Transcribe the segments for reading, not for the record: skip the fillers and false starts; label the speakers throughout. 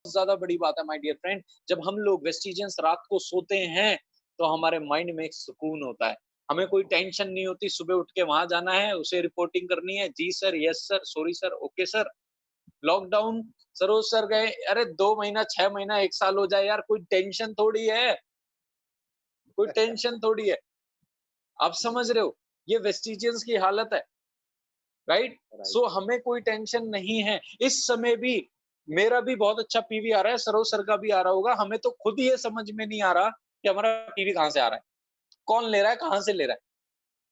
Speaker 1: ज्यादा बड़ी बात है माय डियर फ्रेंड। जब हम लोग वेस्टिजियंस रात को सोते हैं तो हमारे माइंड में एक सुकून होता है, हमें कोई टेंशन नहीं होती। सुबह उठ के वहां जाना है, उसे रिपोर्टिंग करनी है, जी sir, yes sir, sorry sir, okay sir. Lockdown Saroj sir गए, अरे 2 महीना, 6 महीना, 1 साल हो जाए यार, कोई टेंशन थोड़ी है, कोई टेंशन थोड़ी है। आप समझ रहे हो, ये वेस्टिजियंस की हालत है, राइट।
Speaker 2: राइट।
Speaker 1: सो हमें कोई टेंशन नहीं है इस समय भी। मेरा भी बहुत अच्छा पीवी आ रहा है, सरोज सर का भी आ रहा होगा, हमें तो खुद ये समझ में नहीं आ रहा कि हमारा पीवी कहाँ से आ रहा है, कौन ले रहा है, कहाँ से ले रहा है।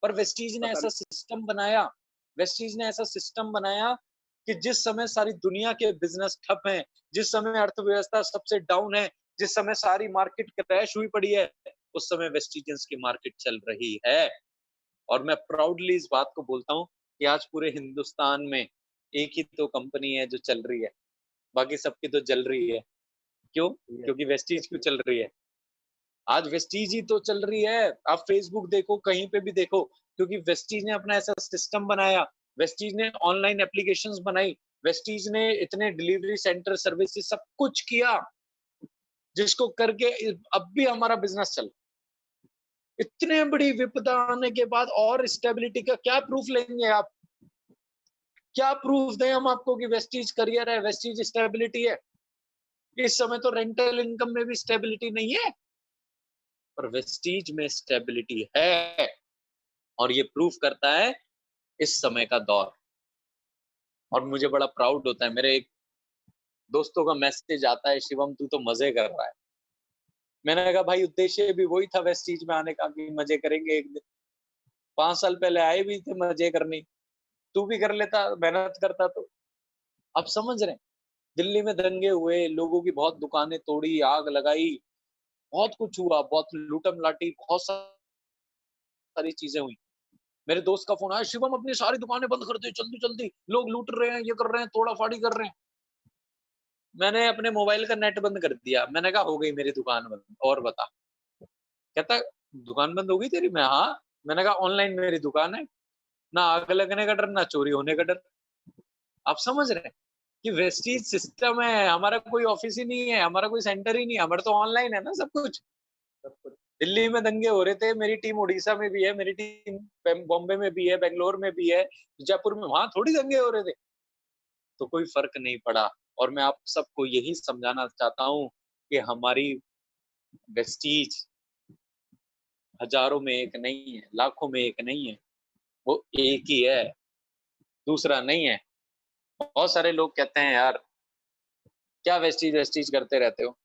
Speaker 1: पर वेस्टीज ने
Speaker 2: पता
Speaker 1: ऐसा
Speaker 2: नहीं।
Speaker 1: सिस्टम बनाया, वेस्टीज ने ऐसा सिस्टम बनाया कि जिस समय सारी दुनिया के बिजनेस ठप हैं, जिस समय अर्थव्यवस्था सबसे डाउन है, जिस समय सारी मार्केट क्रैश हुई पड़ी है, उस समय वेस्टिजियंस की मार्केट चल रही है। और मैं प्राउडली इस बात को बोलता हूँ कि आज पूरे हिंदुस्तान में एक ही तो कंपनी है जो चल रही है, बाकी सबकी तो जल रही है। क्यों?
Speaker 2: यस।
Speaker 1: क्योंकि वेस्टीज क्यों चल रही है? आज वेस्टीज ही तो चल रही है। आप फेसबुक देखो, कहीं पे भी देखो, क्योंकि वेस्टीज ने अपना ऐसा सिस्टम बनाया, वेस्टीज ने ऑनलाइन एप्लीकेशंस बनाई, वेस्टीज ने इतने डिलीवरी सेंटर सर्विसेज सब कुछ किया, जिसको करके अब भी हमारा बिजनेस चल। इतने बड़ी विपदा आने के बाद और स्टेबिलिटी का क्या प्रूफ लेंगे आप? क्या प्रूफ दें हम आपको कि वेस्टीज करियर है, वेस्टीज स्टेबिलिटी है? इस समय तो रेंटल इनकम में भी स्टेबिलिटी नहीं है, पर वेस्टीज में स्टेबिलिटी है। और ये प्रूफ करता है इस समय का दौर। और मुझे बड़ा प्राउड होता है, मेरे एक दोस्तों का मैसेज आता है, शिवम तू तो मजे कर रहा है। मैंने कहा भाई उद्देश्य भी वही था वेस्टीज में आने का कि मजे करेंगे एक दिन। 5 साल पहले आए भी थे मजे करने, तू भी कर लेता, मेहनत करता तो। आप समझ रहे हैं, दिल्ली में दंगे हुए, लोगों की बहुत दुकानें तोड़ी, आग लगाई, बहुत कुछ हुआ, बहुत लूटम लाटी, बहुत सारी चीजें हुई। मेरे दोस्त का फोन आया, शिवम अपनी सारी दुकानें बंद कर दे जल्दी जल्दी, लोग लूट रहे हैं, ये कर रहे हैं, तोड़ा फाड़ी कर रहे हैं। मैंने अपने मोबाइल का नेट बंद कर दिया, मैंने कहा हो गई मेरी दुकान बंद, और बता। कहता दुकान बंद हो गई तेरी? मैं हाँ। मैंने कहा ऑनलाइन मेरी दुकान है, ना आग लगने का डर, ना चोरी होने का डर। आप समझ रहे हैं कि वेस्टीज सिस्टम है, हमारा कोई ऑफिस ही नहीं है, हमारा कोई सेंटर ही नहीं है, हमारा तो ऑनलाइन है ना सब कुछ।
Speaker 2: सब कुछ।
Speaker 1: दिल्ली में दंगे हो रहे थे, मेरी टीम उड़ीसा में भी है, मेरी टीम बॉम्बे में भी है, बेंगलोर में भी है, जयपुर में, वहां थोड़ी दंगे हो रहे थे। तो कोई फर्क नहीं पड़ा। और मैं आप सबको यही समझाना चाहता हूँ कि हमारी वेस्टीज हजारों में एक नहीं है, लाखों में एक नहीं है, वो एक ही है, दूसरा नहीं है। बहुत सारे लोग कहते हैं यार क्या वेस्टीज वेस्टीज करते रहते हो,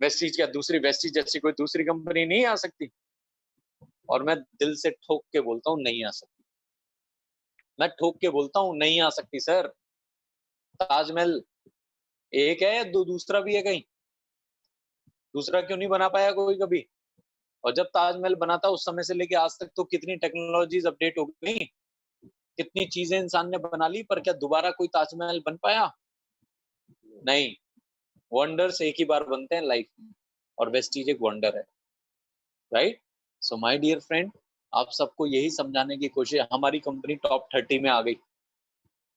Speaker 1: वेस्टीज क्या दूसरी वेस्टीज जैसी कोई दूसरी कंपनी नहीं आ सकती? और मैं दिल से ठोक के बोलता हूँ नहीं आ सकती। मैं ठोक के बोलता हूँ नहीं आ सकती सर। ताजमहल एक है या दूसरा भी है कहीं? दूसरा क्यों नहीं बना पाया कोई कभी? और जब ताजमहल बना था उस समय से लेके आज तक तो कितनी टेक्नोलॉजीज अपडेट हो गई, कितनी चीजें इंसान ने बना ली, पर क्या दोबारा कोई ताजमहल बन पाया? नहीं। वंडर्स एक ही बार बनते हैं लाइफ में, और वेस्टीज एक वंडर है, right. So my dear friend, आप सबको यही समझाने की कोशिश, हमारी कंपनी टॉप 30 में आ गई।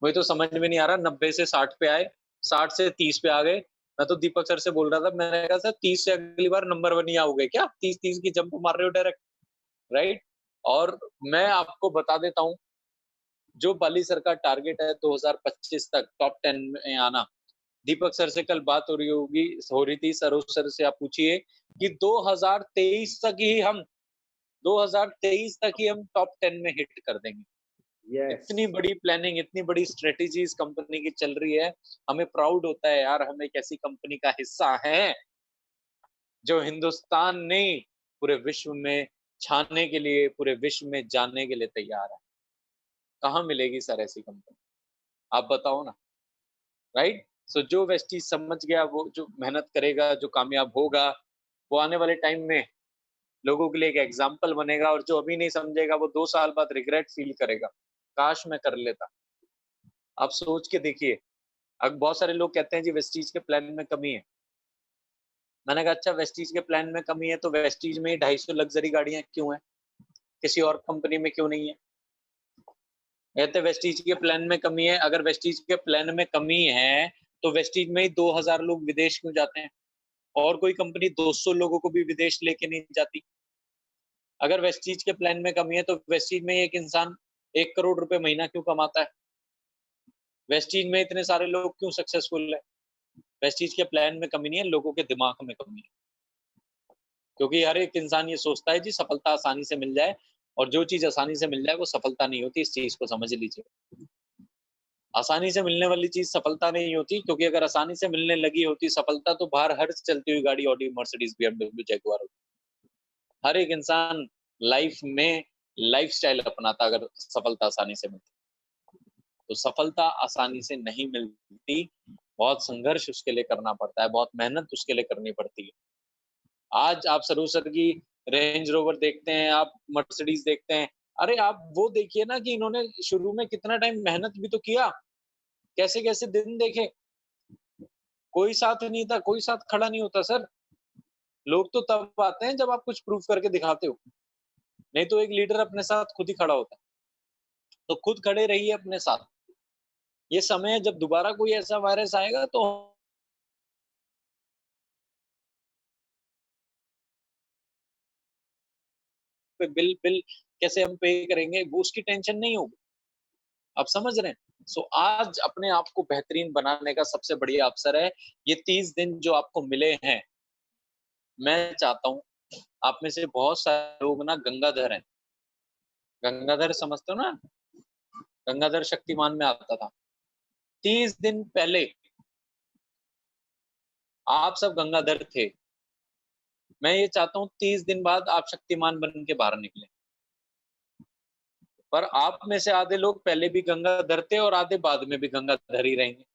Speaker 1: मुझे तो समझ में नहीं आ रहा, 90 से 60 पे आए, 60 से 30 पे आ गए। मैं तो दीपक सर से बोल रहा था, मैंने कहा सर 30 से अगली बार नंबर 1 ही आओगे क्या? 30 की जंप मार रहे हो डायरेक्ट, राइट। और मैं आपको बता देता हूँ, जो बाली सर का टारगेट है 2025 तक टॉप 10 में आना, दीपक सर से कल बात हो रही थी, सरोज सर से आप पूछिए कि 2023 तक ही हम 2023 तक ही हम टॉप 10 में हिट कर देंगे।
Speaker 2: यस।
Speaker 1: इतनी बड़ी प्लानिंग, इतनी बड़ी स्ट्रेटेजी इस कंपनी की चल रही है। हमें प्राउड होता है यार, हम एक ऐसी कंपनी का हिस्सा हैं जो हिंदुस्तान नहीं पूरे विश्व में छाने के लिए, पूरे विश्व में जानने के लिए तैयार है। कहाँ मिलेगी सर ऐसी कंपनी? आप बताओ ना, राइट। सो जो वेस्टीज समझ गया, वो जो मेहनत करेगा, जो कामयाब होगा, वो आने वाले टाइम में लोगों के लिए एक एग्जाम्पल बनेगा। और जो अभी नहीं समझेगा वो 2 साल बाद रिग्रेट फील करेगा, काश मैं कर लेता। आप सोच के देखिए। अब बहुत सारे लोग कहते हैं जी वेस्टीज के प्लान में कमी है। मैंने कहा अच्छा वेस्टीज के प्लान में कमी है तो वेस्टीज में 250 लग्जरी गाड़ियां क्यों है, किसी और कंपनी में क्यों नहीं है? कहते वेस्टीज के प्लान में कमी है, अगर वेस्टीज के प्लान में कमी है तो वेस्टीज में ही 2000 लोग विदेश क्यों जाते हैं? और कोई कंपनी 200 लोगों को भी विदेश लेके नहीं जाती। अगर वेस्टीज के प्लान में कमी है तो वेस्टीज में एक इंसान 1 करोड़ रुपए महीना क्यों कमाता है? वेस्टीज में इतने सारे लोग क्यों सक्सेसफुल है? वेस्टीज के प्लान में कमी नहीं है, लोगों के दिमाग में कमी है। क्योंकि हर एक इंसान ये सोचता है जी सफलता आसानी से मिल जाए, और जो चीज़ आसानी से मिल जाए वो सफलता नहीं होती, इस चीज़ को समझ लीजिए। आसानी से मिलने वाली चीज़ सफलता नहीं होती, क्योंकि अगर आसानी से मिलने लगी होती सफलता तो बाहर हर चलती हुई गाड़ी ऑडी, मर्सिडीज़, बीएमडब्ल्यू, जगुआर होती। हर एक इंसान लाइफ में लाइफ़स्टाइल अपनाता अगर सफलता आसानी से मिलती। तो सफलता आसानी से नहीं मिलती, बहुत संघर्ष उसके लिए करना पड़ता है, बहुत मेहनत उसके लिए करनी पड़ती है। आज आप सरोज सर की रेंज रोवर देखते हैं, आप मर्सिडीज देखते हैं, अरे आप वो देखिए ना कि इन्होंने शुरू में कितना टाइम मेहनत भी तो किया, कैसे कैसे दिन देखे, कोई साथ नहीं था, कोई साथ खड़ा नहीं होता सर। लोग तो तब आते हैं जब आप कुछ प्रूफ करके दिखाते हो, नहीं तो एक लीडर अपने साथ खुद ही खड़ा होता है। तो खुद खड़े रहिए अपने साथ। ये समय है जब दोबारा कोई ऐसा वायरस आएगा तो बिल बिल कैसे हम पे करेंगे, वो उसकी टेंशन नहीं होगी। आप समझ रहे हैं? सो आज अपने आप को बेहतरीन बनाने का सबसे बढ़िया अवसर है। ये 30 दिन जो आपको मिले हैं, मैं चाहता हूँ आप में से बहुत सारे लोग ना गंगाधर हैं। गंगाधर समझते हो ना? गंगाधर शक्तिमान में आता था। 30 दिन पहले आप सब गंगाधर थे। मैं ये चाहता हूँ 30 दिन बाद आप शक्तिमान बन के बाहर निकले। पर आप में से आधे लोग पहले भी गंगाधर थे और आधे बाद में भी गंगाधर ही रहेंगे।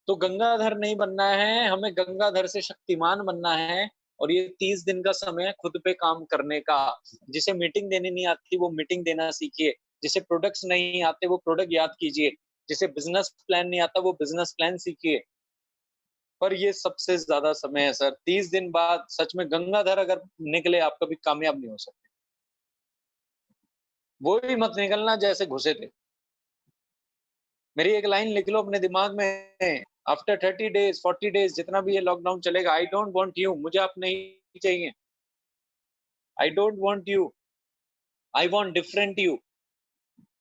Speaker 1: तो गंगाधर नहीं बनना है, हमें गंगाधर से शक्तिमान बनना है। और ये 30 दिन का समय है खुद पे काम करने का। जिसे मीटिंग देनी नहीं आती वो मीटिंग देना सीखिए, जिसे प्रोडक्ट्स नहीं आते वो प्रोडक्ट याद कीजिए, जिसे बिजनेस प्लान नहीं आता वो बिजनेस प्लान सीखिए। पर ये सबसे ज्यादा समय है सर, 30 दिन बाद सच में गंगाधर अगर निकले आप कभी कामयाब नहीं हो सकते। वो भी मत निकलना जैसे घुसे थे। मेरी एक लाइन लिख लो अपने दिमाग में, आफ्टर 30 डेज 40 डेज जितना भी ये लॉकडाउन चलेगा, आई डोंट वांट यू, मुझे आप नहीं चाहिए। I don't want you, I want different you.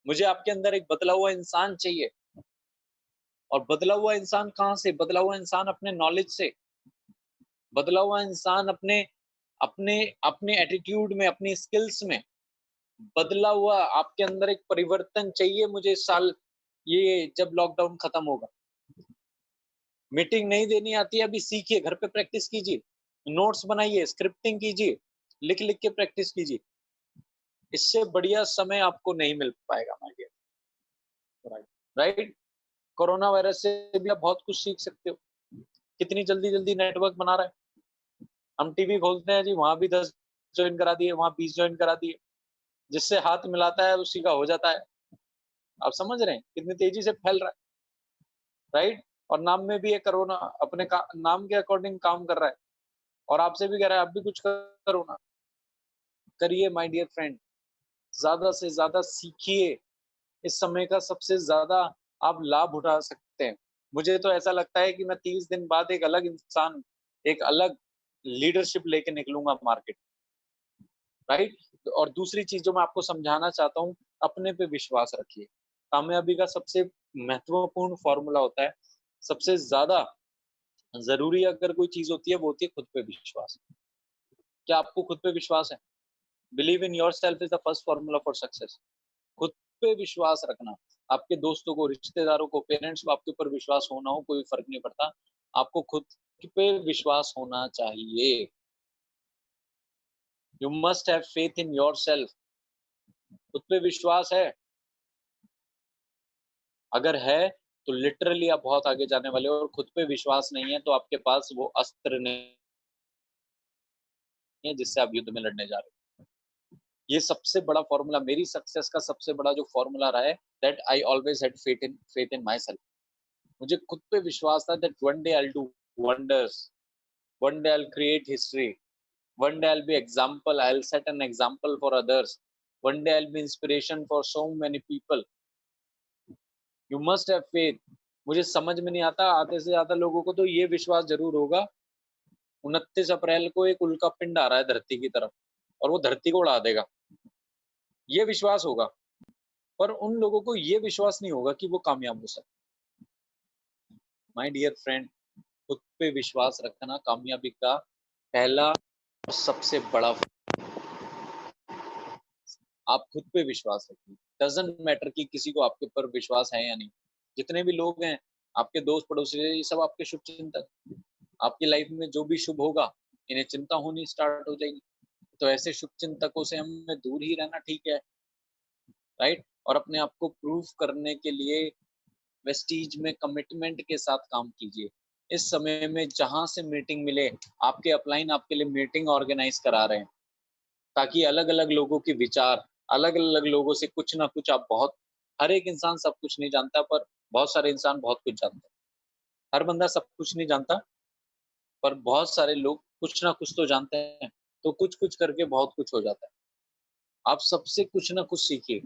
Speaker 1: मुझे आपके अंदर एक बदला हुआ इंसान चाहिए। और बदला हुआ इंसान कहाँ से? बदला हुआ इंसान अपने नॉलेज से, बदला हुआ इंसान अपने अपने अपने एटीट्यूड में, अपनी स्किल्स में बदला हुआ। आपके अंदर एक परिवर्तन चाहिए मुझे इस साल, ये जब लॉकडाउन खत्म होगा। मीटिंग नहीं देनी आती है, अभी सीखिए, घर पे प्रैक्टिस कीजिए, नोट्स बनाइए, स्क्रिप्टिंग कीजिए, लिख लिख के प्रैक्टिस कीजिए। इससे बढ़िया समय आपको नहीं मिल पाएगा my dear. Right? Corona virus से भी आप बहुत कुछ सीख सकते हो। कितनी जल्दी जल्दी नेटवर्क बना रहा है। हम टीवी खोलते हैं जी, वहां भी 10 ज्वाइन करा दिए, वहां 20 ज्वाइन करा दिए। जिससे हाथ मिलाता है उसी का हो जाता है। आप समझ रहे हैं कितनी तेजी से फैल रहा है? राइट? और नाम में भी है कोरोना, अपने नाम के अकॉर्डिंग काम कर रहा है। और आपसे भी कह रहा है आप भी कुछ करो ना। करिए माय डियर फ्रेंड, ज्यादा से ज्यादा सीखिए। इस समय का सबसे ज्यादा आप लाभ उठा सकते हैं। मुझे तो ऐसा लगता है कि मैं 30 दिन बाद एक अलग इंसान, एक अलग लीडरशिप लेके निकलूंगा मार्केट। राइट? और दूसरी चीज जो मैं आपको समझाना चाहता हूँ, अपने पे विश्वास रखिए। कामयाबी का सबसे महत्वपूर्ण फॉर्मूला होता है, सबसे ज्यादा जरूरी अगर कोई चीज होती है वो होती है खुद पे विश्वास। क्या आपको खुद पे विश्वास है? Believe in your self is the first formula for success. खुद पे विश्वास रखना। आपके दोस्तों को, रिश्तेदारों को, पेरेंट्स को आपके ऊपर विश्वास होना हो कोई फर्क नहीं पड़ता। आपको खुद पे विश्वास होना चाहिए। You must have faith in your self. खुद पे विश्वास है? अगर है तो लिटरली आप बहुत आगे जाने वाले हो। और खुद पे विश्वास नहीं है तो आपके पास वो अस्त्र नहीं है जिससे आप युद्ध में लड़ने जा रहे हो। ये सबसे बड़ा फॉर्मूला, मेरी सक्सेस का सबसे बड़ा जो फॉर्मूला रहा है, that I always had faith in my self. मुझे खुद पे विश्वास था that one day I will do wonders, one day I'll create history, one day I'll be example, I'll set an example for others, one day I'll be inspiration for so many people. You must have faith. मुझे समझ में नहीं आता, आधे से ज्यादा लोगों को तो ये विश्वास जरूर होगा 29 अप्रैल को एक उल्का पिंड आ रहा है धरती की तरफ और वो धरती को उड़ा देगा, ये विश्वास होगा। पर उन लोगों को ये विश्वास नहीं होगा कि वो कामयाब हो सकते। माय डियर फ्रेंड, खुद पे विश्वास रखना कामयाबी का पहला और सबसे बड़ा। आप खुद पे विश्वास रखिए। डज़न्ट मैटर कि किसी को आपके ऊपर विश्वास है या नहीं। जितने भी लोग हैं, आपके दोस्त पड़ोसी, ये सब आपके शुभ चिंतक। आपकी लाइफ में जो भी शुभ होगा, इन्हें चिंता होनी स्टार्ट हो जाएगी। तो ऐसे शुभ चिंतकों से हमें दूर ही रहना ठीक है, राइट? और अपने आप को प्रूव करने के लिए वेस्टीज में कमिटमेंट के साथ काम कीजिए। इस समय में जहाँ से मीटिंग मिले, आपके अपलाइन आपके लिए मीटिंग ऑर्गेनाइज करा रहे हैं, ताकि अलग-अलग लोगों के विचार, अलग-अलग लोगों से कुछ ना कुछ आप बहुत। हर एक इंसान सब कुछ नहीं जानता, पर बहुत सारे इंसान बहुत कुछ जानते हैं। हर बंदा सब कुछ नहीं जानता, पर बहुत सारे लोग कुछ ना कुछ तो जानते हैं, तो कुछ-कुछ करके बहुत कुछ हो जाता है। आप सबसे कुछ ना कुछ सीखिए।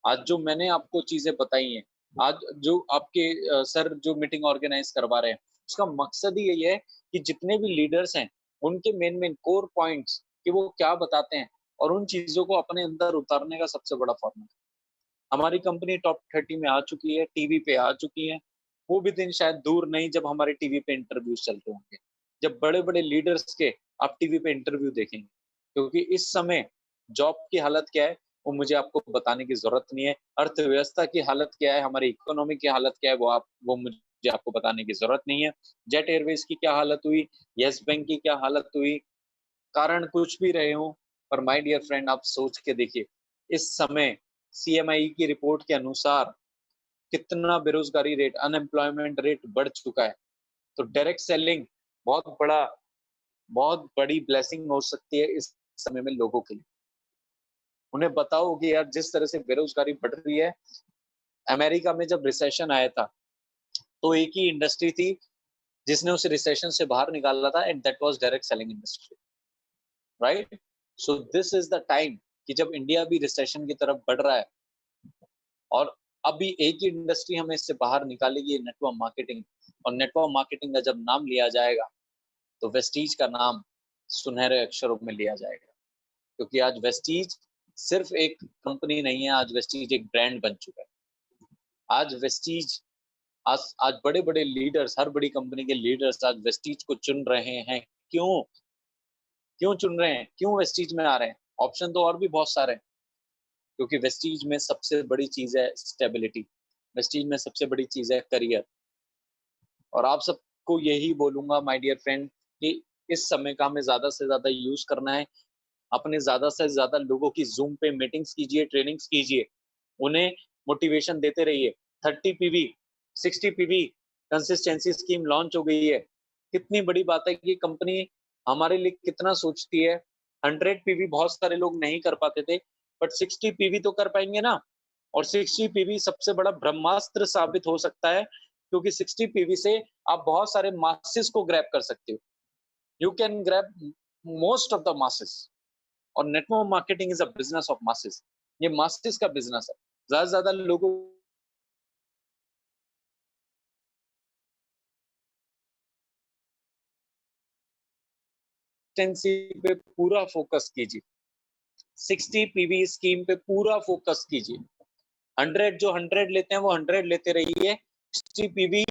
Speaker 1: आज जो मैंने आपको चीज़ें बताई हैं, आज जो आपके सर जो मीटिंग ऑर्गेनाइज़ करवा रहे हैं, उसका मकसद ही यही है कि जितने भी लीडर्स हैं, उनके मेन-मेन कोर पॉइंट्स कि वो क्या बताते हैं और उन चीज़ों को अपने अंदर उतारने का सबसे बड़ा फ़ॉर्मूला। हमारी कंपनी टॉप 30 में आ चुकी है, टीवी पे आ चुकी है। वो भी दिन शायद दूर नहीं जब हमारे टीवी पे इंटरव्यूज़ चलते होंगे। जब बड़े-बड़े लीडर्स के आप टीवी पे इंटरव्यू देखेंगे। क्योंकि इस समय जॉब की हालत क्या है, वो मुझे आपको बताने की ज़रूरत नहीं है। अर्थव्यवस्था की हालत क्या है, हमारी इकोनॉमी की हालत क्या है, वो मुझे आपको बताने की ज़रूरत नहीं है। जेट एयरवेज़ की क्या हालत हुई, येस बैंक की क्या हालत हुई, कारण कुछ भी रहे हों, पर माय डियर फ्रेंड आप सोच के देखिए, इस समय सीएमआई की रिपोर्ट के अनुसार कितना बेरोज़गारी रेट, अनएम्प्लॉयमेंट रेट बढ़ चुका है। तो डायरेक्ट सेलिंग बहुत बड़ा बहुत बड़ी ब्लेसिंग हो सकती है इस समय में लोगों के लिए। उन्हें बताओ कि यार जिस तरह से बेरोज़गारी बढ़ रही है, अमेरिका में जब रिसेशन आया था, तो एक ही इंडस्ट्री थी जिसने उस रिसेशन से बाहर निकाला था and that was direct selling industry, right? So this is the time कि जब इंडिया भी रिसेशन की तरफ बढ़ रहा है और अभी एक ही इंडस्ट्री हमें इससे बाहर निकालेगी, नेटवर्क मार्केटिंग। और नेटवर्क मार्केटिंग का जब नाम लिया जाएगा, तो वेस्टीज का नाम सुनहरे अक्षरों में लिया जाएगा। क्योंकि आज वेस्टीज सिर्फ एक कंपनी नहीं है, आज वेस्टीज एक ब्रांड बन चुका है। आज वेस्टीज आज आज बड़े-बड़े लीडर्स, हर बड़ी कंपनी के लीडर्स आज वेस्टीज को चुन रहे हैं। क्यों? क्यों चुन रहे हैं? क्यों वेस्टीज में आ रहे हैं? ऑप्शन तो और भी बहुत सारे हैं। क्योंकि वेस्टीज में सबसे बड़ी चीज़ है स्टेबिलिटी। वेस्टीज में सबसे बड़ी चीज़ है करियर। और आप सबको यही बोलूँगा माय डियर फ्रेंड कि इस समय का हमें ज़्यादा से ज़्यादा यूज़ करना है। अपने ज़्यादा से ज़्यादा लोगों की ज़ूम पे मीटिंग्स कीजिए, ट्रेनिंग्स कीजिए। उन्हें मोटिवेशन देते रहिए। 30 PV, 60 PV consistency scheme launch हो गई है। कितनी बड़ी बात है कि कंपनी हमारे लिए कितना सोचती है। 100 पीवी बहुत सारे लोग नहीं कर पाते थे, बट 60 पीवी तो कर पाएँगे ना। और 60 पीवी सबसे बड़ा ब्रह्मास्त्र साबित हो सकता है, क्योंकि 60 पीवी से आप बहुत सारे मासेस को ग्रैब कर सकते हो। You can grab most of the masses. और network marketing is a business of masses. ये मासेस का बिजनेस है। ज्यादा से ज्यादा लोगों पे पूरा फोकस कीजिए। 60 पीवी स्कीम पे पूरा फोकस कीजिए। 100 जो 100 लेते हैं वो 100 लेते रहिए। 60 पीवी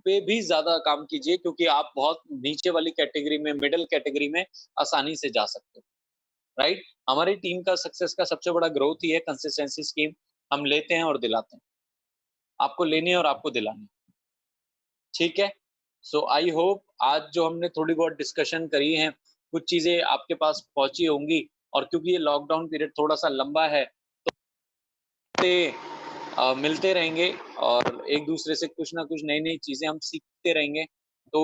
Speaker 1: पे भी ज्यादा काम कीजिए, क्योंकि आप बहुत नीचे वाली कैटेगरी में, मिडिल कैटेगरी में आसानी से जा सकते हो, राइट? हमारी टीम का सक्सेस का सबसे बड़ा ग्रोथ ही है कंसिस्टेंसी स्कीम। हम लेते हैं और दिलाते हैं। आपको लेनी है और आपको दिलानी है। ठीक है? सो आई होप आज जो हमने थोड़ी बहुत डिस्कशन करी है, कुछ चीज़ें आपके पास पहुँची होंगी। और क्योंकि ये लॉकडाउन पीरियड थोड़ा-सा लंबा है, ते मिलते रहेंगे और एक-दूसरे से कुछ ना कुछ नई-नई चीज़ें हम सीखते रहेंगे। तो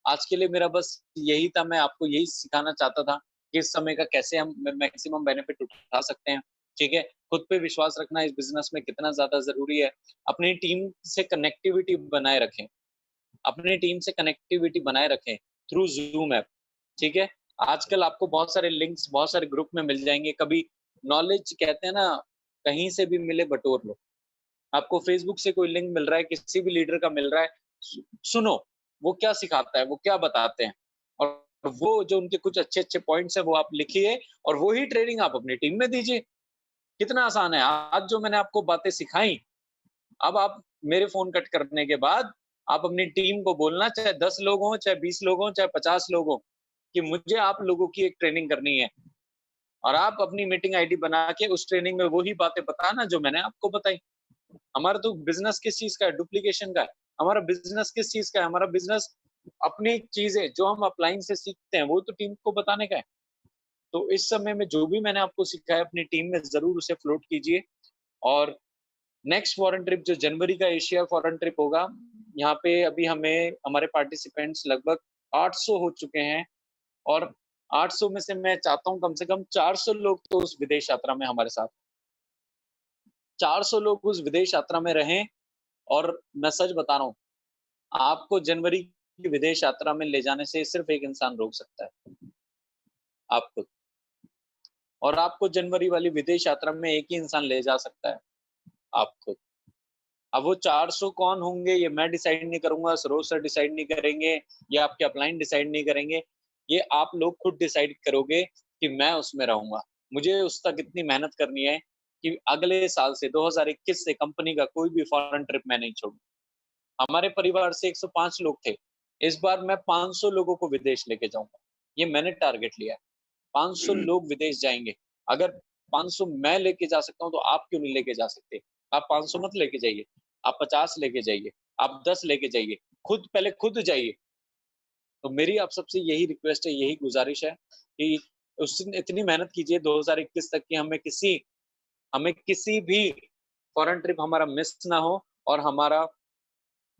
Speaker 1: आज के लिए मेरा बस यही था, मैं आपको यही सिखाना चाहता था कि इस समय का कैसे हम मैक्सिमम बेनिफिट उठा सकते हैं, ठीक है? खुद पे विश्वास रखना इस बिज़नेस में कितना ज़्यादा ज़रूरी है। अपनी टीम से कनेक्टिविटी बनाए रखें। अपनी टीम से कनेक्टिविटी बनाए रखें थ्रू ज़ूम ऐप, ठीक है? आजकल आपको बहुत सारे लिंक्स, बहुत सारे ग्रुप में मिल जाएँगे। कभी नॉलेज कहते हैं ना, कहीं से भी मिले बटोर लो। आपको फेसबुक से कोई लिंक मिल रहा है, किसी भी लीडर का मिल रहा है, सुनो, वो क्या सिखाता है, वो क्या बताते हैं, और वो जो उनके कुछ अच्छे-अच्छे पॉइंट्स हैं, वो आप लिखिए और वो ही ट्रेनिंग आप अपनी टीम में दीजिए। कितना आसान है। आज जो मैंने आपको बातें सिखाई, अब आप मेरे फ़ोन कट करने के बाद आप अपनी टीम को बोलना, चाहे 10 लोग हों, चाहे 20 लोग हों, चाहे 50 लोग हों, कि मुझे आप लोगों की एक ट्रेनिंग करनी है, और आप अपनी मीटिंग आईडी बना के उस ट्रेनिंग में वही बातें बताना जो मैंने आपको बताई। हमारा तो बिज़नेस किस चीज़ का है? डुप्लीकेशन का है। हमारा बिज़नेस किस चीज़ का है? हमारा बिज़नेस अपनी चीज़ें जो हम अपलाइन से सीखते हैं, वो तो टीम को बताने का है। तो इस समय में जो भी मैंने आपको सिखाया अपनी टीम में ज़रूर उसे फ्लोट कीजिए, और नेक्स्ट फॉरेन ट्रिप जो जनवरी का एशिया फॉरेन ट्रिप होगा, यहाँ पे अभी हमें हमारे पार्टिसिपेंट्स लगभग 800 हो चुके हैं, और 800 में से मैं चाहता हूँ कम से कम 400 लोग तो उस विदेश यात्रा में हमारे साथ, 400 लोग उस विदेश यात्रा में रहें। और मैं सच बता रहा हूँ, आपको जनवरी की विदेश यात्रा में ले जाने से सिर्फ़ एक इंसान रोक सकता है, आप खुद। और आपको जनवरी वाली विदेश यात्रा में एक ही इंसान ले जा सकता है, आप खुद। अब वो 400 कौन होंगे ये मैं डिसाइड नहीं करूँगा, सरोज सर डिसाइड नहीं करेंगे, या आपके अपलाइन डिसाइड नहीं करेंगे। ये आप लोग खुद डिसाइड करोगे कि मैं उसमें रहूँगा। मुझे उस तक इतनी मेहनत करनी है कि अगले साल से 2021 से कंपनी का कोई भी फॉरेन ट्रिप मैं नहीं छोड़ूँ। हमारे परिवार से 105 लोग थे। इस बार मैं 500 लोगों को विदेश लेके जाऊँगा। ये मैंने टारगेट लिया है। 500 लोग विदेश जाएँगे। अगर 500 मैं लेके जा सकता हूँ, तो आप क्यों नहीं लेके जा सकते? आप 500 मत लेके जाइए, आप 50 लेके जाइए, आप 10 लेके जाइए। खुद पहले खुद जाइए। तो मेरी आप सबसे यही रिक्वेस्ट है, यही गुज़ारिश है कि उसने इतनी मेहनत कीजिए 2021 तक कि हमें किसी भी फॉरेन ट्रिप हमारा मिस ना हो, और हमारा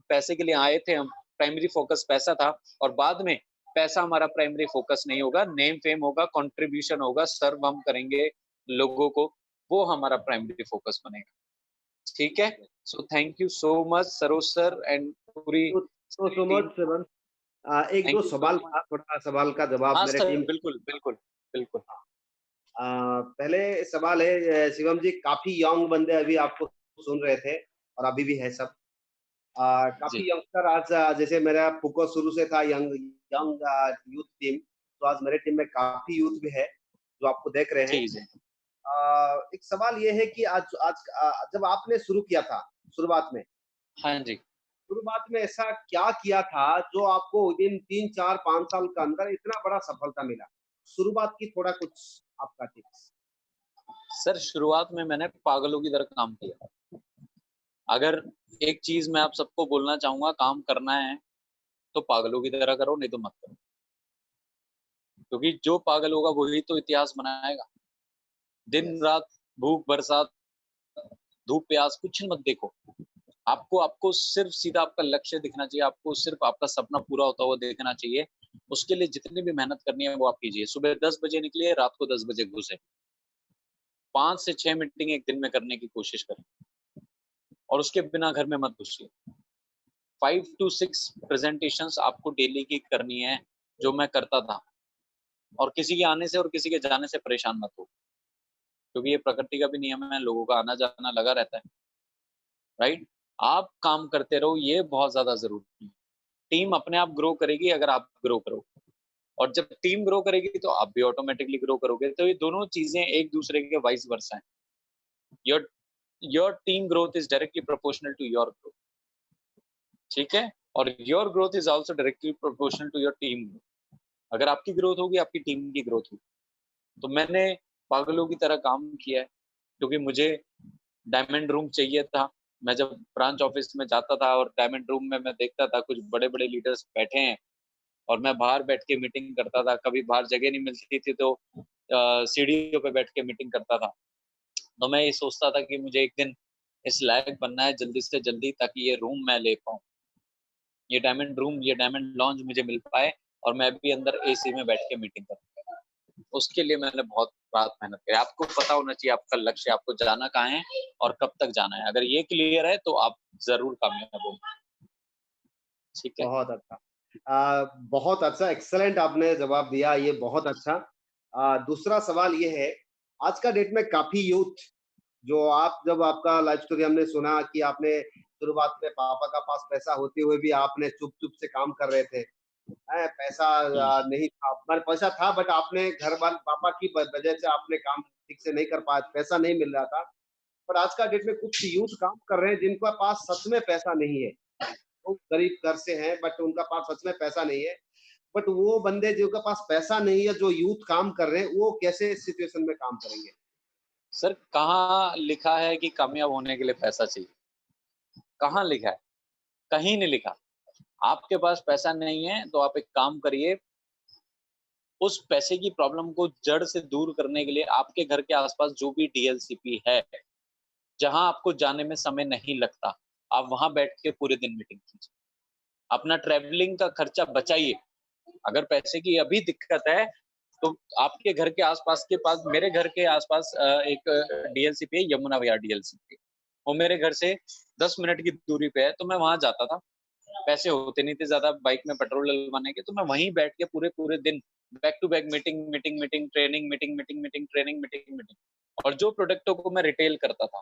Speaker 1: पैसे के लिए आए थे हम, प्राइमरी फ़ोकस पैसा था, और बाद में पैसा हमारा प्राइमरी फ़ोकस नहीं होगा, नेम फेम होगा, कंट्रीब्यूशन होगा, सर्व हम करेंगे लोगों को, वो हमारा प्राइमरी फ़ोकस बनेगा। ठीक है? So thank you so much Saroj sir and पूरी
Speaker 2: सो
Speaker 1: सारी टीम।
Speaker 2: Much seven. एक
Speaker 1: थैंक
Speaker 2: दो
Speaker 1: यू सो
Speaker 2: सवाल
Speaker 1: मच।
Speaker 2: था, थोड़ा सवाल का जवाब
Speaker 1: हाँ
Speaker 2: मेरे
Speaker 1: सर,
Speaker 2: टीम।
Speaker 1: बिल्कुल, बिल्कुल, बिल्कुल।
Speaker 2: पहले सवाल है, शिवम जी काफ़ी यंग बंदे अभी आपको सुन रहे थे और अभी भी है सब।
Speaker 1: जी,
Speaker 2: काफ़ी यंगस्टर आज जैसे मेरा फ़ोकस शुरू से था यंग यंग यूथ टीम, तो आज मेरे टीम में काफ़ी यूथ भी है, जो आपको देख रहे हैं।
Speaker 1: जी, जी।
Speaker 2: एक सवाल ये है कि आज आज जब आपने शुरू किया था, शुरुआत में
Speaker 1: हाँ जी।
Speaker 2: शुरुआत में ऐसा क्या किया था जो आपको विदिन 3, 4, 5 साल के अंदर इतना बड़ा सफलता मिला? शुरुआत की थोड़ा कुछ आपका टिप्स?
Speaker 1: सर, शुरुआत में मैंने पागलों की तरह काम किया। अगर एक चीज़ मैं आप सबको बोलना चाहूँगा, काम करना है, तो पागलों की तरह करो, नहीं तो मत करो। क्योंकि जो पागल होगा वही तो इतिहास बनाएगा।
Speaker 2: यस,
Speaker 1: दिन-रात, भूख, बरसात, धूप-प्यास कुछ मत देखो। आपको सिर्फ़ सीधा आपका लक्ष्य दिखना चाहिए, आपको सिर्फ़ आपका सपना पूरा होता हुआ देखना चाहिए। उसके लिए जितनी भी मेहनत करनी है वो आप कीजिए। सुबह 10 बजे निकलिए, रात को 10 बजे घुसे। 5 से 6 मीटिंग 1 दिन में करने की कोशिश करें, और उसके बिना घर में मत घुसिए। 5 टू 6 प्रेज़ेंटेशंस आपको डेली की करनी है, जो मैं करता था, और किसी के आने से और किसी के जाने से परेशान मत हो, क्योंकि ये प्रकृति का भी नियम है, लोगों का आना-जाना लगा रहता है, राइट? आप काम करते रहो, ये बहुत ज़्यादा ज़रूरी है। टीम अपने आप ग्रो करेगी अगर आप ग्रो करोगे, और जब टीम ग्रो करेगी तो आप भी ऑटोमैटिकली ग्रो करोगे। तो ये दोनों चीज़ें एक-दूसरे के वाइस वर्सा हैं। Your your team growth is directly proportional to your growth, ठीक है? और your growth is also directly proportional to your team growth. अगर आपकी ग्रोथ होगी, आपकी टीम की ग्रोथ होगी। तो मैंने पागलों की तरह काम किया है, क्योंकि मुझे डायमंड रूम चाहिए था। मैं जब ब्रांच ऑफिस में जाता था और डायमंड रूम में मैं देखता था कुछ बड़े-बड़े लीडर्स बैठे हैं, और मैं बाहर बैठ के मीटिंग करता था। कभी बाहर जगह नहीं मिलती थी, तो सीढ़ियों पे बैठ के मीटिंग करता था। तो मैं ये सोचता था कि मुझे एक दिन इस लायक बनना है जल्दी से जल्दी, ताकि ये रूम मैं ले पाऊँ। ये डायमंड रूम, ये डायमंड लॉन्ज मुझे मिल पाए, और मैं भी अंदर एसी में बैठ के मीटिंग करूँ। उसके लिए मैंने बहुत रात मेहनत करी। आपको पता होना चाहिए आपका लक्ष्य, आपको जाना कहाँ है और कब तक जाना है। अगर ये क्लियर है तो आप ज़रूर कामयाब होंगे। ठीक है?
Speaker 2: बहुत अच्छा। बहुत अच्छा, एक्सीलेंट आपने जवाब दिया, ये बहुत अच्छा। दूसरा सवाल ये है, आज का डेट में काफ़ी यूथ जो आप जब आपका लाइफ स्टोरी हमने सुना कि आपने शुरुआत में पापा का पास पैसा होते हुए भी आपने चुप-चुप से काम कर रहे थे। पैसा
Speaker 1: हुँ।
Speaker 2: नहीं था, हमारे पैसा था बट आपने घर वाल पापा की वजह से आपने काम ठीक से नहीं कर पाए, पैसा नहीं मिल रहा था। पर आज का डेट में कुछ यूथ काम कर रहे हैं जिनके पास सच में पैसा नहीं है। वो गरीब घर से हैं बट उनका पास सच में पैसा नहीं है। बट वो बंदे जिनके पास पैसा नहीं है, जो यूथ काम कर रहे हैं, वो कैसे सिचुएशन में काम करेंगे?
Speaker 1: सर कहाँ लिखा है कि कामयाब होने के लिए पैसा चाहिए? कहाँ लिखा है? कहीं नहीं लिखा। आपके पास पैसा नहीं है तो आप एक काम करिए, उस पैसे की प्रॉब्लम को जड़ से दूर करने के लिए आपके घर के आस-पास जो भी डीएलसीपी है, जहाँ आपको जाने में समय नहीं लगता, आप वहाँ बैठ के पूरे दिन मीटिंग कीजिए। अपना ट्रैवलिंग का खर्चा बचाइए। अगर पैसे की अभी दिक्कत है, तो आपके घर के आस-पास के पास मेरे घर के आस-पास एक डीएलसीपी है, यमुना विहार डीएलसीपी। वो मेरे घर से 10 मिनट की दूरी पे है, तो मैं वहाँ जाता था। पैसे होते नहीं थे ज़्यादा बाइक में पेट्रोल डलवाने के, तो मैं वहीं बैठ के पूरे-पूरे दिन back to back meeting, meeting, meeting, training, meeting, meeting, meeting, training, meeting, meeting और जो प्रोडक्टों को मैं रिटेल करता था,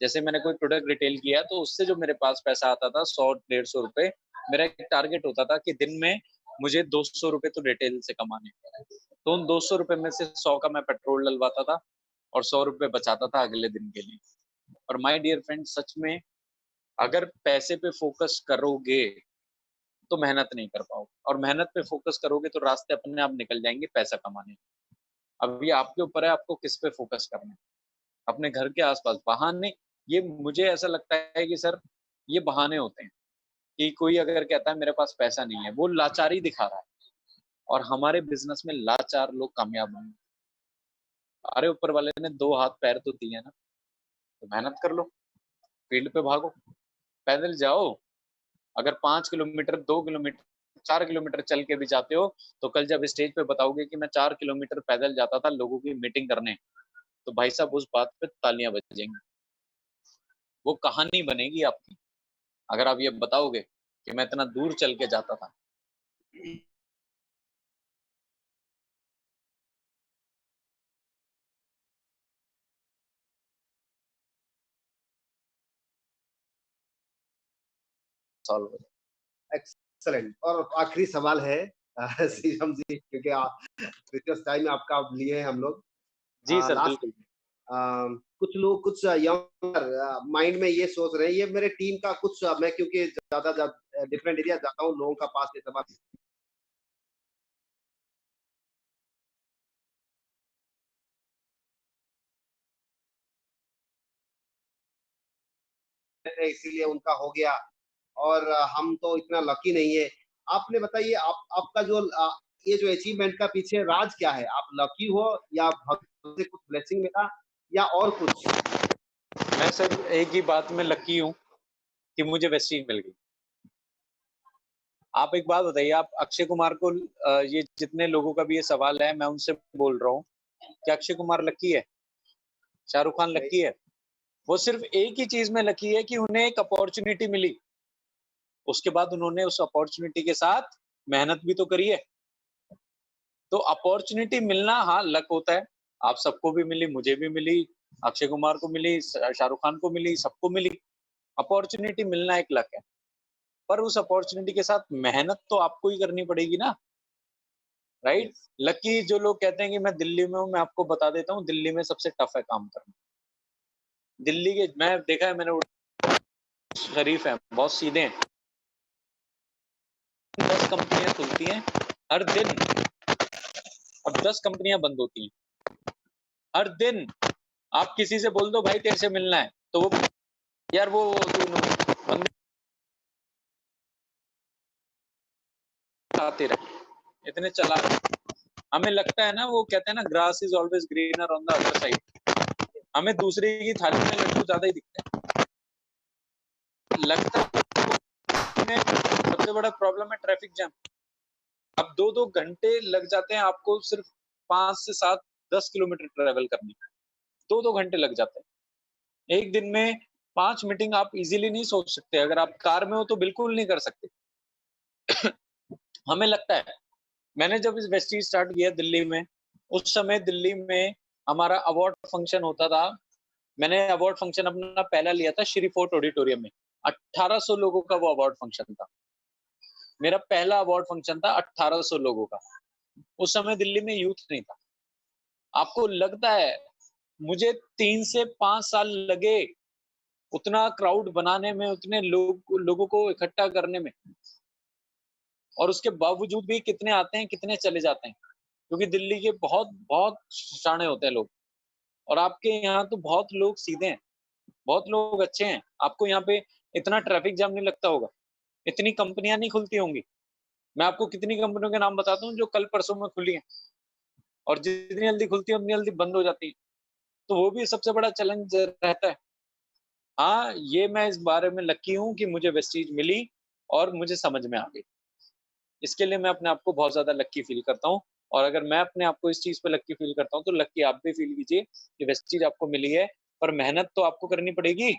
Speaker 1: जैसे मैंने कोई प्रोडक्ट रिटेल किया, तो उससे जो मेरे पास पैसा आता था 100 डेढ़ सौ रुपए, मेरा एक टारगेट होता था कि दिन में मुझे 200 रुपए तो रिटेल से कमाने हैं। तो उन 200 रुपए में से 100 का मैं पेट्रोल डलवाता था और 100 रुपए बचाता था अगले दिन के लिए। और माय डियर फ्रेंड सच में अगर पैसे पे फ़ोकस करोगे, तो मेहनत नहीं कर पाओगे और मेहनत पे फ़ोकस करोगे तो रास्ते अपने आप निकल जाएँगे पैसा कमाने के। अब ये आपके ऊपर है आपको किस पे फ़ोकस करना है। अपने घर के आस-पास बहाने ये मुझे ऐसा लगता है कि सर ये बहाने होते हैं, कि कोई अगर कहता है मेरे पास पैसा नहीं है, वो लाचारी दिखा रहा है और हमारे बिज़नेस में लाचार लोग कामयाब होंगे। अरे ऊपर वाले ने 2 हाथ पैर तो दिए हैं ना, तो मेहनत कर लो, फील्ड पे भागो, पैदल जाओ। अगर 5 किलोमीटर, 2 किलोमीटर, 4 किलोमीटर चल के भी जाते हो, तो कल जब स्टेज पे बताओगे कि मैं 4 किलोमीटर पैदल जाता था लोगों की मीटिंग करने, तो भाई साहब उस बात पे तालियाँ बजेंगी। वो कहानी बनेगी आपकी, अगर आप ये बताओगे कि मैं इतना दूर चल के जाता था। सॉल्व हो जाए।
Speaker 2: एक्सीलेंट और आखिरी सवाल है श्रीराम जी क्योंकि प्रीवियस टाइम आपका अब लिए हैं हम लोग।
Speaker 1: जी सर,
Speaker 2: लास्ट
Speaker 1: बिल्कुल।
Speaker 2: कुछ लोग कुछ यंग माइंड में ये सोच रहे हैं ये मेरे टीम का कुछ मैं क्योंकि ज़्यादा डिफरेंट एरिया जाता हूँ लोगों का पास ये सवाल है इसीलिए उनका हो गया और हम तो इतना लकी नहीं है। आपने बताइए आप आपका जो ये जो अचीवमेंट का पीछे राज क्या है? आप लकी हो या भगवान से कुछ ब्लेसिंग मिला या और कुछ?
Speaker 1: मैं सर एक ही बात में लकी हूँ कि मुझे वेस्टीज मिल गई। आप एक बात बताइए, आप अक्षय कुमार को ये जितने लोगों का भी ये सवाल है, मैं उनसे बोल रहा हूँ, क्या अक्षय कुमार लकी है? शाहरुख खान
Speaker 2: नहीं,
Speaker 1: लकी है? वो सिर्फ़ एक ही चीज़ में लकी है कि उन्हें एक अपॉर्च्युनिटी मिली। उसके बाद उन्होंने उस अपॉर्च्युनिटी के साथ मेहनत भी तो करी है। तो अपॉर्च्युनिटी मिलना हाँ, लक होता है। आप सबको भी मिली, मुझे भी मिली, अक्षय कुमार को मिली, शाहरुख खान को मिली, सबको मिली। अपॉर्च्युनिटी मिलना एक लक है। पर उस अपॉर्च्युनिटी के साथ मेहनत तो आपको ही करनी पड़ेगी ना, राइट?
Speaker 2: यस,
Speaker 1: लकी जो लोग कहते हैं कि मैं दिल्ली में हूँ, मैं आपको बता देता हूँ, दिल्ली में सबसे टफ है काम करना। दिल्ली के मैं देखा है मैंने शरीफ हैं, बहुत सीधे हैं। 10 कंपनियाँ खुलती हैं, हर दिन और 10 कंपनियाँ बंद होती हैं। हर दिन आप किसी से बोल दो भाई तेरे से मिलना है, तो वो यार वो तू बंदे आते रहे, इतने चालाक हैं। हमें लगता है ना वो कहते हैं ना grass is always greener on the other side. हमें दूसरे की थाली में लड्डू ज़्यादा ही दिखते हैं। लगता है सबसे बड़ा प्रॉब्लम है ट्रैफिक जैम। अब 2-2 घंटे लग जाते हैं आपको सिर्फ 5 से 7 10 किलोमीटर ट्रैवल करने में। 2-2 घंटे लग जाते हैं। एक दिन में 5 मीटिंग आप इज़िली नहीं सोच सकते। अगर आप कार में हो तो बिल्कुल नहीं कर सकते। हमें लगता है मैंने जब इस वेस्टीज स्टार्ट किया दिल्ली में, उस समय दिल्ली में हमारा अवार्ड फंक्शन होता था मैंने अवार्ड फंक्शन अपना पहला लिया था श्री फोर्ट ऑडिटोरियम में। 1800 लोगों का वो अवार्ड फंक्शन था। मेरा पहला अवार्ड फंक्शन था 1800 लोगों का। उस समय दिल्ली में यूथ नहीं था। आपको लगता है मुझे 3 से 5 साल लगे उतना क्राउड बनाने में, उतने लोगों को इकट्ठा करने में, और उसके बावजूद भी कितने आते हैं, कितने चले जाते हैं। क्योंकि दिल्ली के बहुत बहुत शाणे होते हैं लोग, और आपके यहाँ तो बहुत लोग सीधे हैं, बहुत लोग अच्छे हैं। आपको यहाँ पे इतना ट्रैफिक जाम नहीं लगता होगा, इतनी कंपनियां नहीं खुलती होंगी। मैं आपको कितनी कंपनियों के नाम बताता हूँ जो कल परसों में खुली हैं, और जितनी जल्दी खुलती है उतनी जल्दी बंद हो जाती है। तो वो भी सबसे बड़ा चैलेंज रहता है। हाँ, ये मैं इस बारे में लकी हूँ कि मुझे वेस्टीज मिली और मुझे समझ में आ गई। इसके लिए मैं अपने आप को बहुत ज़्यादा लकी फ़ील करता हूँ, और अगर मैं अपने आप को इस चीज़ पे लकी फ़ील करता हूँ, तो लकी आप भी फ़ील कीजिए कि वेस्टीज आपको मिली है, पर मेहनत तो आपको करनी पड़ेगी।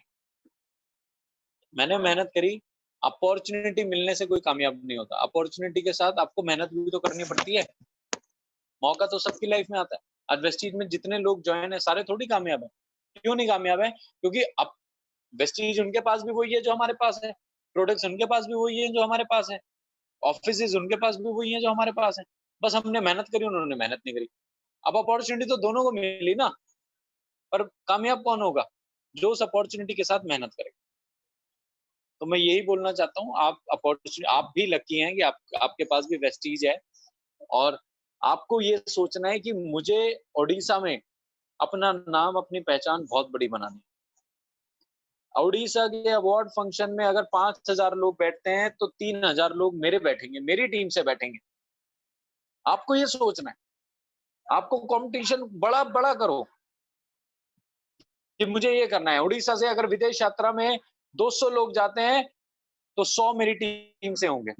Speaker 1: मैंने मेहनत करी, अपॉर्च्युनिटी मिलने से कोई कामयाब नहीं होता। अपॉर्च्युनिटी के साथ आपको मेहनत भी तो करनी पड़ती है। मौका तो सबकी लाइफ में आता है। आज वेस्टीज में जितने लोग जॉइन है, सारे थोड़ी कामयाब हैं। क्यों नहीं कामयाब है? क्योंकि अब वेस्टीज उनके पास भी वही है जो हमारे पास है, प्रोडक्ट्स उनके पास भी वही है जो हमारे पास है, ऑफिसेज उनके पास भी वही है जो हमारे पास है। बस हमने मेहनत करी, उन्होंने मेहनत नहीं करी। अब अपॉर्चुनिटी तो दोनों को मिली ना, पर कामयाब कौन होगा? जो उस अपॉर्चुनिटी के साथ मेहनत करे। तो मैं यही बोलना चाहता हूँ, आप भी लकी हैं कि आपके पास भी वेस्टीज है, और आपको ये सोचना है कि मुझे ओडिशा में अपना नाम, अपनी पहचान बहुत बड़ी बनानी है। ओडिशा के अवार्ड फंक्शन में अगर 5000 लोग बैठते हैं, तो 3000 लोग मेरे बैठेंगे, मेरी टीम से बैठेंगे। आपको ये सोचना है। आपको कॉम्पिटिशन बड़ा बड़ा करो कि मुझे ये करना है। उड़ीसा से अगर विदेश यात्रा में 200 लोग जाते हैं, तो 100 मेरी टीम से होंगे।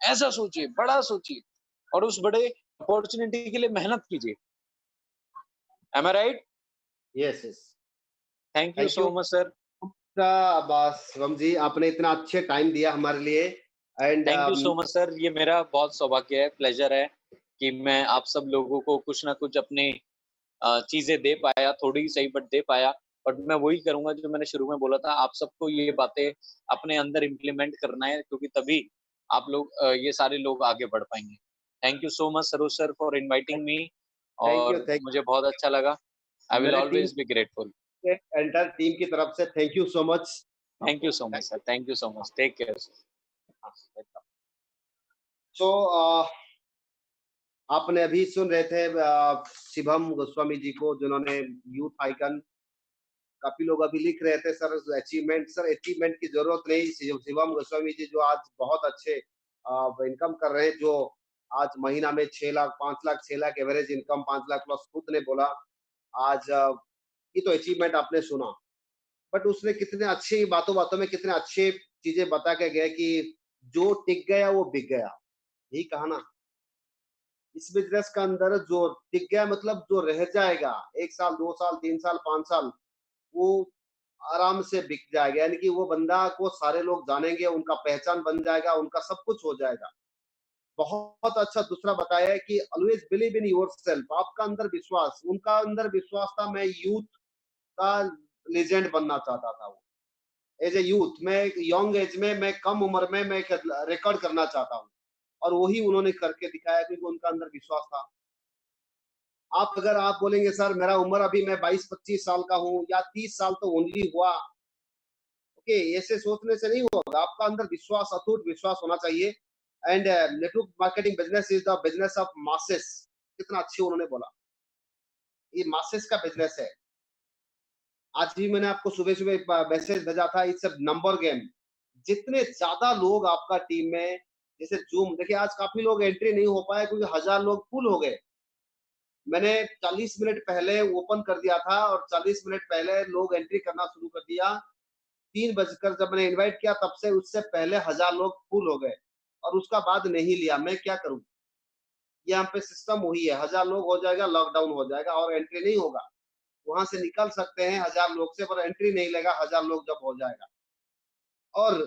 Speaker 1: ऐसा सोचिए, बड़ा सोचिए, और उस बड़े अपॉर्चुनिटी के लिए मेहनत कीजिए। Am I right?
Speaker 2: Yes, yes.
Speaker 1: Thank you
Speaker 2: thank
Speaker 1: so
Speaker 2: you.
Speaker 1: Much sir.
Speaker 2: बस शिवम जी, आपने इतना अच्छे टाइम दिया हमारे लिए। And
Speaker 1: thank you so much sir. ये मेरा बहुत सौभाग्य है, प्लेजर है कि मैं आप सब लोगों को कुछ ना कुछ अपनी चीज़ें दे पाया, थोड़ी सही बट दे पाया। बट मैं वही करूँगा जो मैंने शुरू में बोला था, आप सबको ये बातें अपने अंदर इम्प्लीमेंट करना है, क्योंकि तभी आप लोग ये सारे लोग आगे बढ़ पाएँगे। Thank you so much Saroj sir for inviting me,
Speaker 2: thank you,
Speaker 1: और मुझे बहुत अच्छा लगा। आई विल
Speaker 2: मेरे टीम
Speaker 1: ऑलवेज़ बी ग्रेटफुल।
Speaker 2: के एंटायर टीम की तरफ से thank you so much
Speaker 1: thank you
Speaker 2: आपको।
Speaker 1: So much
Speaker 2: thank
Speaker 1: sir. Thank you so much. Take care sir.
Speaker 2: You. So आपने अभी सुन रहे थे शिवम गोस्वामी जी को, जिन्होंने यूथ आइकन। काफी लोग अभी लिख रहे थे सर अचीवमेंट। सर अचीवमेंट की जरूरत नहीं। शिवम गोस्वामी जी जो आज बहुत अच्छे इनकम कर रहे हैं, जो आज महीना में 6 lakh 5 lakh 6 lakh average income, 5 lakh plus खुद ने बोला आज। ये तो अचीवमेंट आपने सुना, बट उसने कितने अच्छी बातों बातों में कितने अच्छे चीजें बता के गए कि जो टिक गया वो बिक गया। यही कहा ना, इस बिजनेस का अंदर जो टिक गया मतलब जो रह जाएगा 1 साल 2 साल 3 साल 5 साल, वो आराम से बिक जाएगा। यानी कि वो बंदा को सारे लोग जानेंगे, उनका पहचान बन जाएगा, उनका सब कुछ हो जाएगा। बहुत अच्छा दूसरा बताया है कि ऑलवेज बिलीव इन योरसेल्फ। आपका अंदर विश्वास, उनका अंदर विश्वास था। मैं यूथ का लेजेंड बनना चाहता था। वो एज ए यूथ, मैं यंग एज में, मैं कम उम्र में मैं रिकॉर्ड करना चाहता हूँ, और वही उन्होंने करके दिखाया क्योंकि उनका अंदर विश्वास था। अगर आप बोलेंगे सर मेरा उम्र अभी मैं 22-25 साल का हूँ या 30 साल तो ओनली हुआ, ओके, ऐसे सोचने से नहीं होगा। आपका अंदर विश्वास, अटूट विश्वास होना चाहिए। And network marketing business is the business of masses. कितना अच्छी उन्होंने बोला, ये मासेस का बिजनेस है। आज भी मैंने आपको सुबह सुबह मैसेज भेजा था, इट्स अ नंबर गेम। जितने ज्यादा लोग आपका टीम में, जैसे जूम देखिए, आज काफी लोग एंट्री नहीं हो पाए क्योंकि 1000 लोग फुल हो गए। मैंने 40 मिनट पहले ओपन कर दिया था और 40 मिनट पहले लोग एंट्री करना शुरू कर दिया। 3 बजकर जब मैंने इनवाइट किया, तब से उससे पहले 1000 लोग फुल हो गए, और उसका बाद नहीं लिया। मैं क्या करूं? यहाँ पे सिस्टम वही है, 1000 लोग हो जाएगा, लॉकडाउन हो जाएगा और एंट्री नहीं होगा। वहां से निकल सकते हैं 1000 लोग से, पर एंट्री नहीं लेगा 1000 लोग जब हो जाएगा। और